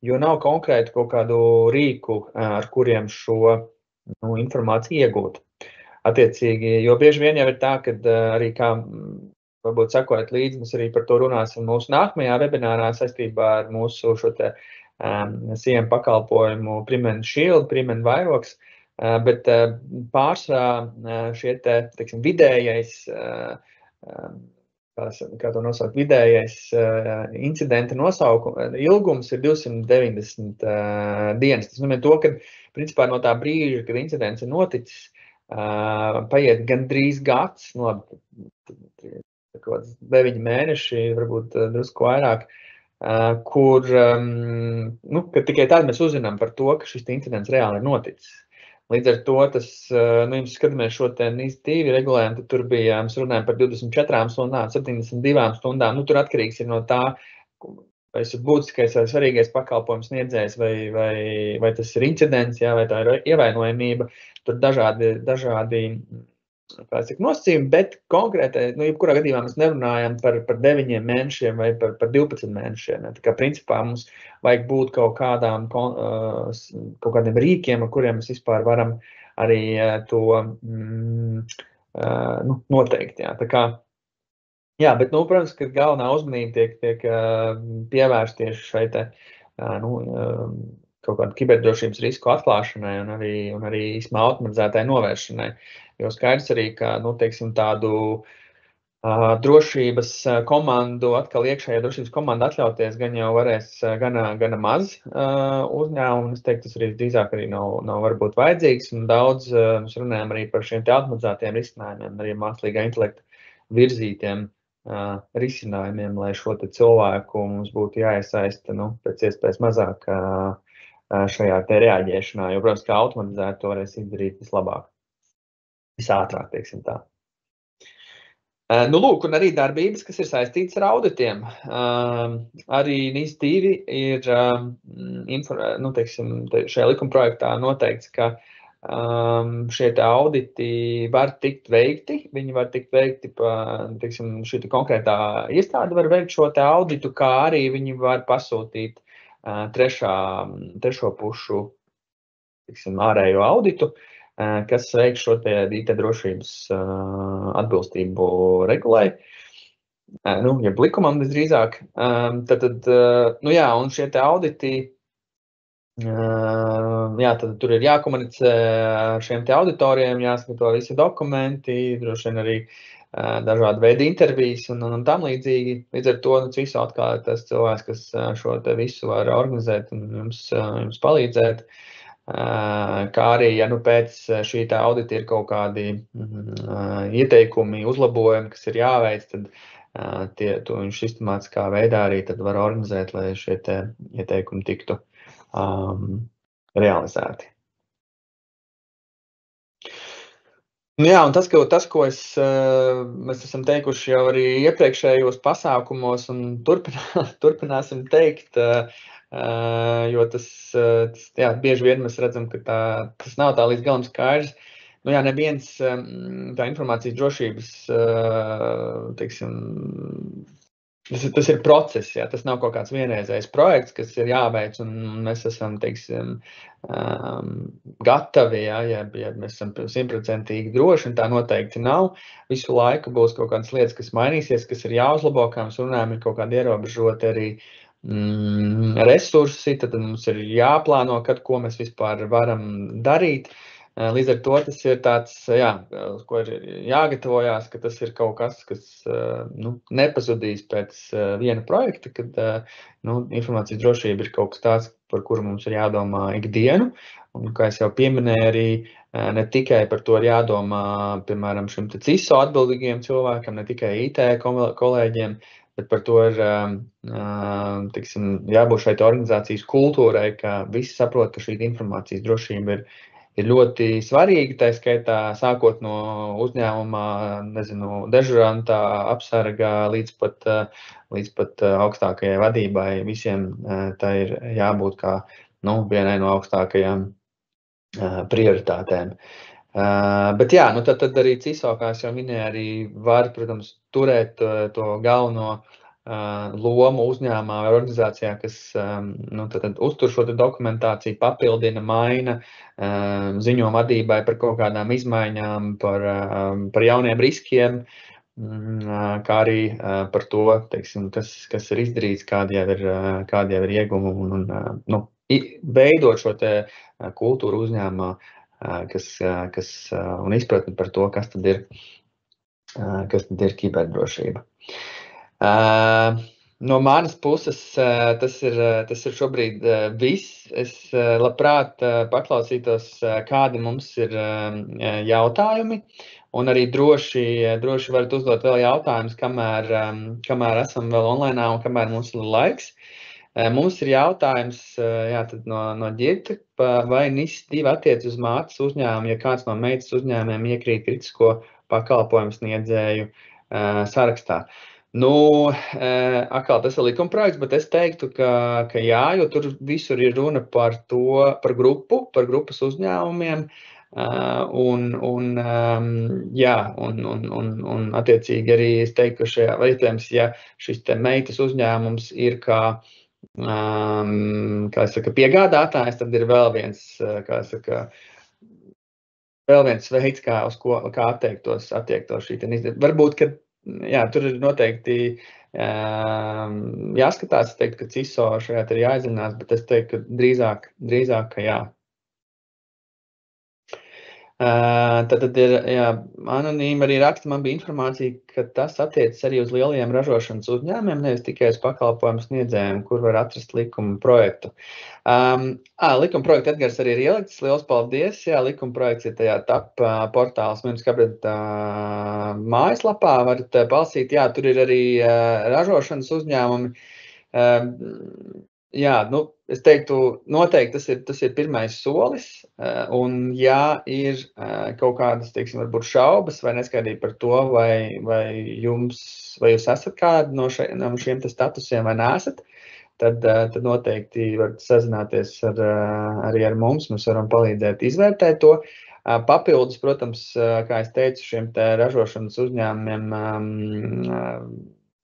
jo nav konkrēti kaut kādu rīku, ar kuriem šo, nu, informāciju iegūt. Attiecīgi, jo bieži vien jau ir tā, ka arī kā, varbūt sakojot līdzi, mēs arī par to runāsim mūsu nākamajā webinārā saistībā ar mūsu šo te CM pakalpojumu Prevent Shield, Prevent vairogs, bet pārsvarā šie te, teiksim, vidējais, kā to nosaukt, vidējais incidenta ilgums ir 290 dienas. Tas nozīmē to, ka, principā, no tā brīža, kad incidents ir noticis, paiet gandrīz gads, nu, 9 mēneši, varbūt drusku vairāk, kur, nu, kad tikai tad mēs uzzinām par to, ka šis incidents reāli ir noticis. Līdz ar to tas, nu, jums skatāmies šo te NIS2 regulējumu, tad tur bija, mēs runājam par 24 stundām, 72 stundām, nu, tur atkarīgs ir no tā, vai tas ir būtiskais vai svarīgais pakalpojums sniedzējs, vai tas ir incidents, jā, vai tā ir ievainojamība, tur dažādi nosacījumi, bet konkrēti, nu, jebkurā gadījumā mēs nerunājam par 9 mēnešiem vai par 12 mēnešiem. Tā kā principā mums vajag būt kaut kādiem rīkiem, ar kuriem mēs vispār varam arī to nu, noteikt. Jā. Tā kā, jā, bet, nu, protams, ka galvenā uzmanība tiek pievērsta tieši šai te, nu, kaut kādu kiberdrošības risku atklāšanai un arī īsumā automatizētai novēršanai. Jo skaidrs arī, ka, nu, teiksim, tādu drošības komandu, atkal iekšējā drošības komanda atļauties gan jau varēs gana maz uzņēmumu. Es teiktu, tas arī drīzāk arī nav varbūt vajadzīgs. Un daudz mēs runājam arī par šiem te automatizētiem risinājumiem, arī mākslīgā intelekta virzītiem risinājumiem, lai šo te cilvēku mums būtu jāiesaista, nu, pēc iespējas mazāk šajā te reaģēšanā, jo, protams, kā automatizēt to varēs izdarīt vislabāk, visātrāk, teiksim tā. Nu, lūk, un arī darbības, kas ir saistītas ar auditiem. Arī NIS2 ir, nu, teiksim, šajā likumprojektā noteikts, ka šie te auditi var tikt veikti, viņi var tikt veikti, teiksim, šī konkrētā iestāde var veikt šo te auditu, kā arī viņi var pasūtīt trešo pušu, teiksim, ārējo auditu, kas veiks šo te IT drošības atbilstību regulai, nu, jeb likumam visdrīzāk. Tad, nu jā, un šie te auditi Jā, tad tur ir jākomunicē ar šiem te auditoriem, jāsagatavo visi dokumenti, droši vien arī dažādi veidi intervijas un tam līdzīgi. Līdz ar to visu atkal tas cilvēks, kas šo te visu var organizēt un jums palīdzēt. Kā arī, ja pēc šī tā audita ir kaut kādi ieteikumi, uzlabojumi, kas ir jāveic, tad to viņš sistemātiskā veidā arī tad var organizēt, lai šie te ieteikumi tiktu realizēti. Jā, un tas, ko mēs esam teikuši jau arī iepriekšējos pasākumos un turpināsim teikt, jo tas jā, bieži vien mēs redzam, ka tas nav tā līdz galam skaidrs. Jā, neviens tā informācijas drošības, teiksim, tas ir process, jā, tas nav kaut kāds vienreizējs projekts, kas ir jāveic, un mēs esam, teiksim, gatavi, jā, ja mēs esam 100% droši, un tā noteikti nav. Visu laiku būs kaut kādas lietas, kas mainīsies, kas ir jāuzlabo, kā mēs runājam, ir kaut kādi ierobežoti arī resursi, tad mums ir jāplāno, ko mēs vispār varam darīt. Līdz ar to tas ir tāds, jā, ko ir jāgatavojās, ka tas ir kaut kas nepazudīs pēc viena projekta, kad informācijas drošība ir kaut kas tāds, par kuru mums ir jādomā ikdienu. Un, kā es jau pieminēju, arī ne tikai par to ir jādomā, piemēram, šim CISO atbildīgiem cilvēkam, ne tikai IT kolēģiem, bet par to ir teiksim, jābūt šai organizācijas kultūrai, ka visi saprot, ka šī informācijas drošība ir ļoti svarīgi, tā skaitā sākot no uzņēmuma, dežuranta, apsarga līdz pat augstākajai vadībai. Visiem tā ir jābūt kā vienai no augstākajām prioritātēm. Bet jā, tad arī CISO, kā es jau minēju, arī var, protams, turēt to galveno lomu uzņēmumā vai organizācijā, kas uztur šo dokumentāciju, papildina, maina, ziņo vadībai par kaut kādām izmaiņām, par jauniem riskiem, kā arī par to, teiksim, kas ir izdarīts, kādi jau ir ieguvumi un veidot šo te kultūru uzņēmumā, un izpratni par to, kas tad ir kiberdrošība. No manas puses tas ir šobrīd viss. Es labprāt paklausītos, kādi mums ir jautājumi, un arī droši varat uzdot vēl jautājumus, kamēr esam vēl online un kamēr mums ir laiks. Mums ir jautājums tad no Ģirta, vai NIS2 attiec uz mātes uzņēmumu, ja kāds no meitas uzņēmumiem iekrīt kritisko pakalpojumu sniedzēju sarakstā. Atkal tas ir likumprojekts, bet es teiktu, ka jā, jo tur visur ir runa par grupas uzņēmumiem, un attiecīgi arī es teiktu, ka šajā veidā, ja šis te meitas uzņēmums ir kā piegādātājs, tad ir vēl viens veids, kā attiektos šī te. Varbūt, ka jā, tur ir noteikti jāskatās, es teiktu, ka CISO šajā ir jāizzinās, bet es teiktu, ka drīzāk, ka jā. Tad ir, jā, anonīmi arī raksta, man bija informācija, ka tas attiecas arī uz lielajiem ražošanas uzņēmumiem, nevis tikai uz pakalpojumu sniedzējiem, kur var atrast likuma projektu. Likuma projektu Edgars arī ir ielikts, liels paldies. Jā, likuma projekts ir tajā TAP portāls Minskabreda mājaslapā, varat palasīt, jā, tur ir arī ražošanas uzņēmumi. Jā, es teiktu, noteikti tas ir pirmais solis, un ja ir kaut kādas, teiksim, varbūt šaubas vai neskaidrība par to, vai jūs esat kādi no šiem te statusiem vai neesat, tad noteikti varat sazināties arī ar mums, mēs varam palīdzēt izvērtēt to. Papildus, protams, kā es teicu, šiem te ražošanas uzņēmumiem,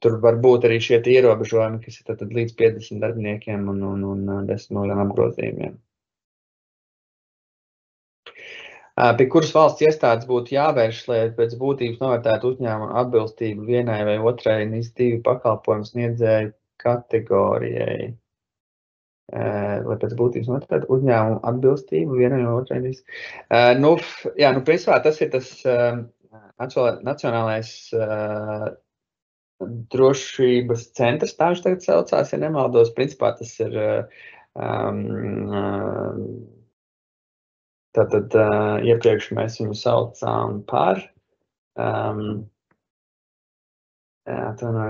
tur var būt arī šie ierobežojumi, kas ir tad līdz 50 darbiniekiem un 10 miljonu apgrozījumiem. Pie kuras valsts iestādes būtu jāvēršas, lai pēc būtības novērtētu uzņēmumu atbilstību vienai vai otrai NIS2 pakalpojumu sniedzēju kategorijai? lai pēc būtības noteikti uzņēmumu atbilstību vienai otrai. Principā tas ir tas nacionālais drošības centrs, tā viņš tagad saucās, ja nemaldos. Principā tas ir tātad iepriekš mēs viņu saucām par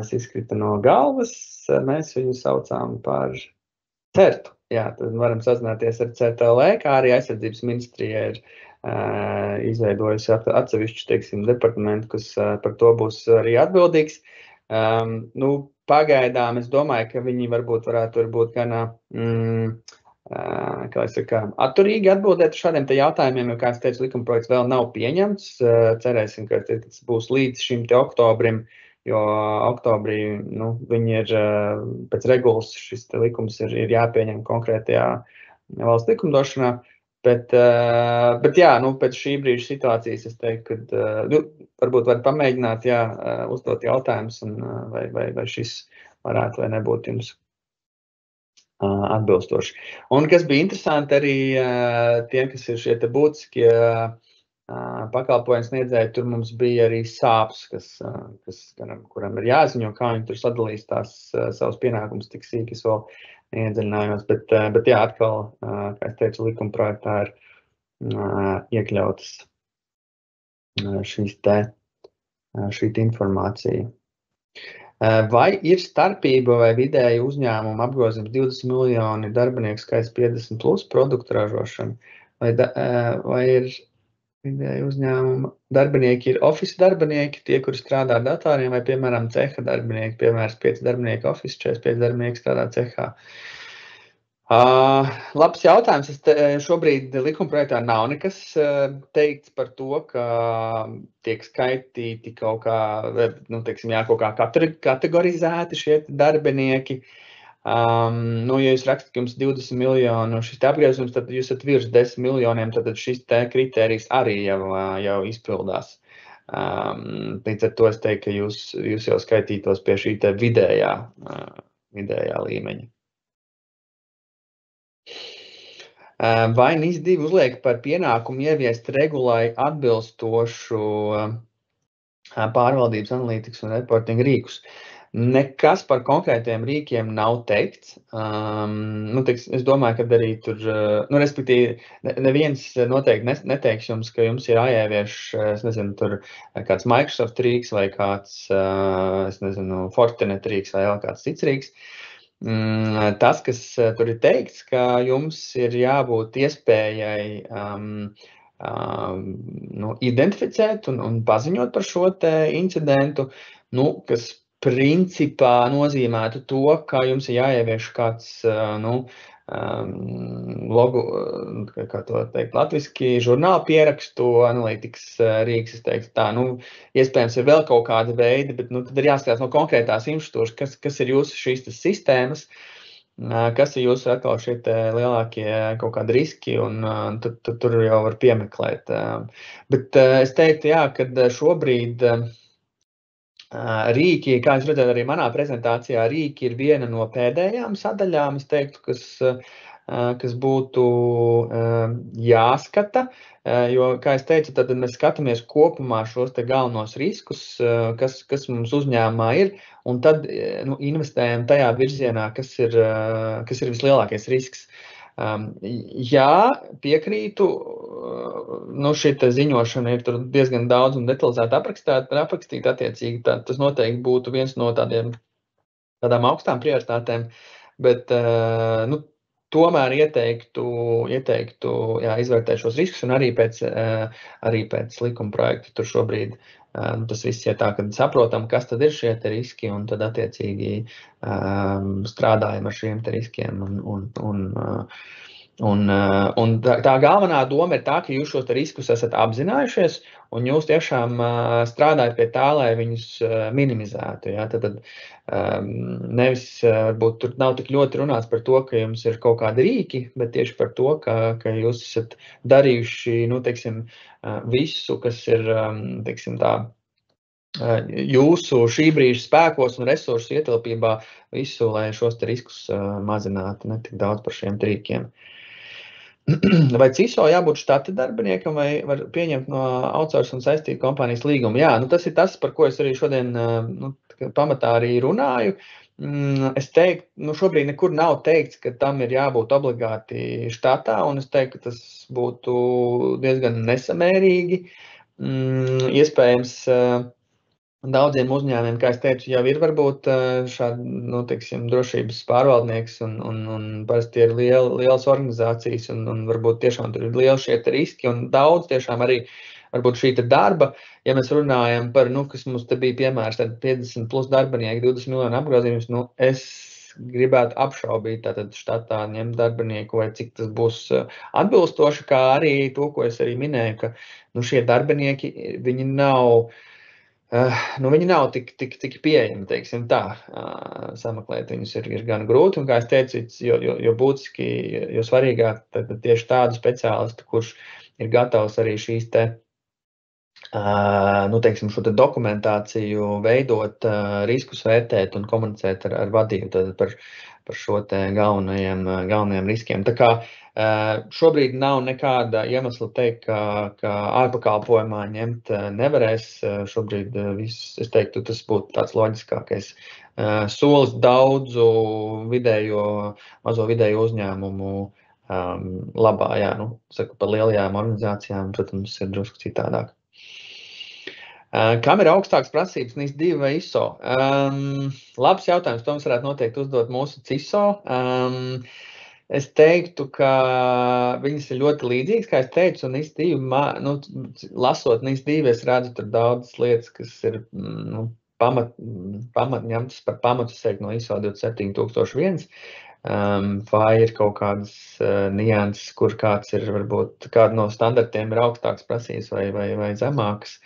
es izkrita no galvas, mēs viņu saucām par CERTu. Jā, tad varam sazināties ar CERTLE, kā arī aizsardzības ministrija ir izveidojusi atsevišķu, teiksim, departamentu, kas par to būs arī atbildīgs. Pagaidām es domāju, ka viņi varētu būt gan atturīgi atbildēt uz šādiem te jautājumiem, jo, kā es teicu, likumprojekts vēl nav pieņemts. Cerēsim, ka tas būs līdz šim te oktobrim, jo oktobrī viņi ir pēc regulas šis likums ir jāpieņem konkrētajā valsts likumdošanā. Bet jā, pēc šī brīža situācijas es teiktu, ka varbūt var pamēģināt, uzdot jautājumus, vai šis varētu vai nebūt jums atbilstoši. Un kas bija interesanti arī tiem, kas ir šie te būtiskie pakalpojums sniedzēji, tur mums bija arī sāpes, kuram ir jāziņo, kā viņi tur sadalīs tās savus pienākumus, tik sīki es vēl neiedziļinājos, bet jā, atkal, kā es teicu, likuma projektā ir iekļautas šī informācija. Vai ir starpība vai vidēji uzņēmumu apgrozījums 20 miljoni darbinieku skaits 50+ produktu ražošana? Vai ir vidēji uzņēmuma darbinieki ir office darbinieki, tie, kuri strādā ar datoriem, vai, piemēram, ceha darbinieki, piemēram, 5 darbinieki office, 45 darbinieki strādā cehā? Labs jautājums. Šobrīd likumprojektā nav nekas teikts par to, ka tiek skaitīti kaut kā, kaut kā kategorizēti šie darbinieki. Ja jūs rakstat, ka jums 20 miljonu šis apgrozījums, tad jūs esat virs 10 miljoniem, tad šis kriterijs arī jau izpildās. Līdz ar to es teiktu, ka jūs jau skaitītos pie šī vidējā līmeņa. Vai NIS2 uzliek par pienākumu ieviest regulai atbilstošu pārvaldības analītikas un reportinga rīkus? Nekas par konkrētiem rīkiem nav teikts. Es domāju, ka arī tur, respektīvi, neviens noteikti neteiks jums, ka jums ir jāievieš, es nezinu, tur kāds Microsoft rīks vai kāds, es nezinu, Fortinet rīks vai vēl kāds cits rīks. Tas, kas tur ir teikts, ka jums ir jābūt iespējai identificēt un paziņot par šo te incidentu, kas principā nozīmētu to, ka jums ir jāievieš kāds logu, kā to teikt, latviski žurnāla pierakstu analītikas rīks, es teiktu tā, iespējams ir vēl kaut kāda veida, bet tad ir jāskatās no konkrētās infrastruktūras, kas ir jūsu šīs sistēmas, kas ir jūsu atkal šie lielākie kaut kādi riski, un tur jau var piemeklēt. Bet es teiktu, jā, kad šobrīd rīki, kā jūs redzat arī manā prezentācijā, rīki ir viena no pēdējām sadaļām, es teiktu, kas būtu jāskata, jo, kā es teicu, tad mēs skatāmies kopumā šos te galvenos riskus, kas mums uzņēmumā ir, un tad investējam tajā virzienā, kas ir vislielākais risks. Jā, piekrītu, šī ziņošana ir tur diezgan daudz un detalizēti aprakstīta attiecīgi, tas noteikti būtu viens no tādām augstām prioritātēm, bet tomēr ieteiktu izvērtēt šos riskus, un arī pēc likuma projekta tur šobrīd tas viss ir tā, kad saprotam, kas tad ir šie te riski, un tad attiecīgi strādājam ar šiem te riskiem. Un tā galvenā doma ir tā, ka jūs šos riskus esat apzinājušies, un jūs tiešām strādājat pie tā, lai viņus minimizētu. Ja? Tad nevis, varbūt tur nav tik ļoti runāts par to, ka jums ir kaut kādi rīki, bet tieši par to, ka jūs esat darījuši, visu, kas ir, tā, jūsu šī brīža spēkos un resursu ietilpībā visu, lai šos te riskus mazinātu, ne tik daudz par šiem trīkiem. Vai CISO jābūt štata darbiniekam vai var pieņemt no outsource un saistību kompānijas līgumu? Jā, tas ir tas, par ko es arī šodien pamatā arī runāju. Es teiktu, šobrīd nekur nav teikts, ka tam ir jābūt obligāti štatā, un es teiktu, ka tas būtu diezgan nesamērīgi. Iespējams, daudziem uzņēmumiem, kā es teicu, jau ir varbūt šādi, drošības pārvaldnieks un parasti ir lielas organizācijas un varbūt tiešām tur ir lieli šie riski un daudz tiešām arī varbūt šī darba, ja mēs runājam par, kas mums te bija piemērs, tad 50 plus darbinieki, 20 miljonu apgrozījums, es gribētu apšaubīt tātad štatā ņemt darbinieku vai cik tas būs atbilstoši, kā arī to, ko es arī minēju, ka šie darbinieki, viņi nav tik pieejami, teiksim tā. Sameklēt viņus ir gan grūti, un kā es teicu, jo būtiski, jo svarīgāk tad tieši tādu speciālistu, kurš ir gatavs arī šīs šo dokumentāciju veidot, riskus vērtēt un komunicēt ar vadību par šo galvenajiem riskiem. Tā kā šobrīd nav nekāda iemesla teikt, ka ārpakalpojumā ņemt nevarēs. Šobrīd es teiktu, tas būtu tāds loģiskākais solis daudzu mazo vidējo uzņēmumu labā. Jā, saku, par lielajām organizācijām, protams, ir drusku citādāk. Kam ir augstākas prasības, NIS2 vai ISO? Labs jautājums, to mums varētu noteikti uzdot mūsu CISO. Es teiktu, ka viņas ir ļoti līdzīgas, kā es teicu, un NIS2, lasot NIS2, es redzu tur daudzas lietas, kas ir ņemtas par pamatu, no ISO 27001, vai ir kaut kādas nianses, kur kāds ir, varbūt, kāda no standartiem ir augstākas prasības vai zemākas.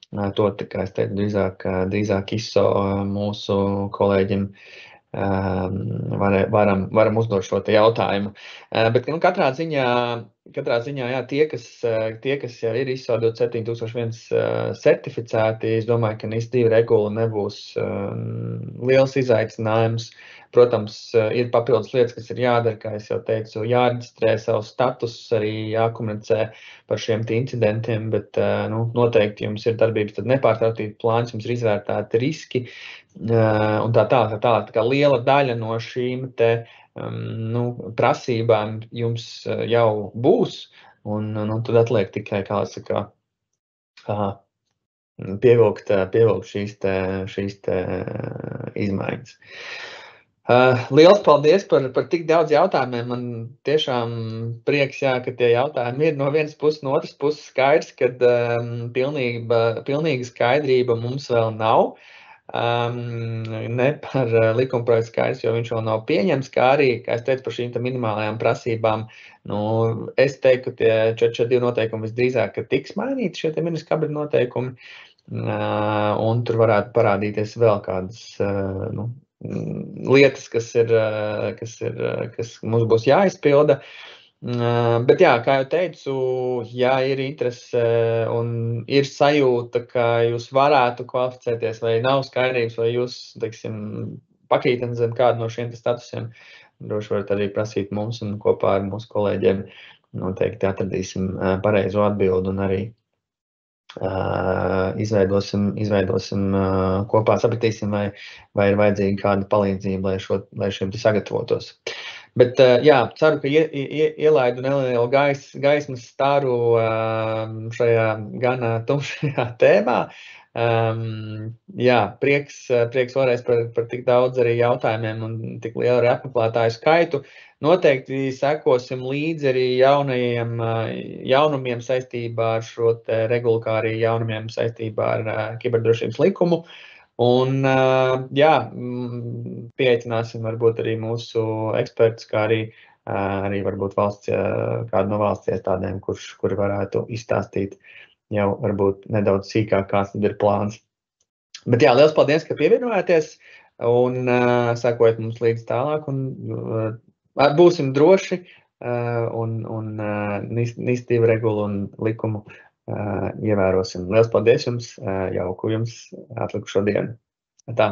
To, kā es teicu, drīzāk ISO mūsu kolēģim varam uzdot šo te jautājumu. Bet katrā ziņā, jā, tie, kas jau ir ISO 27001 certificēti, es domāju, ka NIS2 regula nebūs liels izaicinājums. Protams, ir papildus lietas, kas ir jādara, kā es jau teicu, jāreģistrē savus status, arī jākomunicē par šiem incidentiem, bet noteikti jums ir darbības tad nepārtrautīgi plāns, jums ir izvērtēti riski un tā kā liela daļa no šīm prasībām jums jau būs, un tad atliek tikai, kā saka, pievilkt šīs izmaiņas. Liels paldies par tik daudz jautājumiem. Man tiešām prieks, jā, ka tie jautājumi ir no vienas puses, no otras puses skaidrs, ka pilnīga skaidrība mums vēl nav. Ne par likumprojektu skaidrs, jo viņš vēl nav pieņems, kā arī, kā es teicu, par šīm minimālajām prasībām. Es teiktu, ka tie 442 noteikumi visdrīzāk, ka tiks mainīti šie ministra kabineta noteikumi, un tur varētu parādīties vēl kādas, lietas, kas mums būs jāizpilda. Bet jā, kā jau teicu, ja ir interese un ir sajūta, ka jūs varētu kvalificēties vai nav skaidrības, vai jūs, teiksim, pakrītat zem kādu no šiem statusiem, droši varat arī prasīt mums un kopā ar mūsu kolēģiem noteikti atradīsim pareizo atbildi un arī izveidosim kopā, sapratīsim, vai ir vajadzīga kāda palīdzība, lai šiem te sagatavotos. Bet, jā, ceru, ka ielaidu nelielu gaismas staru šajā gan tumšajā tēmā. Jā, prieks vēlreiz par tik daudz arī jautājumiem un tik lielu arī apmeklētāju skaitu. Noteikti sekosim līdzi arī jaunumiem saistībā ar šo te regulu, kā arī jaunumiem saistībā ar kiberdrošības likumu. Un, jā, pieaicināsim varbūt arī mūsu ekspertus, kā arī varbūt kādu no valsts iestādēm, kuri varētu izstāstīt jau varbūt nedaudz sīkāk, kāds tad ir plāns. Bet jā, liels paldies, ka pievienojāties un sekojiet mums līdz tālāk un būsim droši un NIS2 regulu un likumu ievērosim. Liels paldies jums, jauku jums atlikušo dienu. Tā.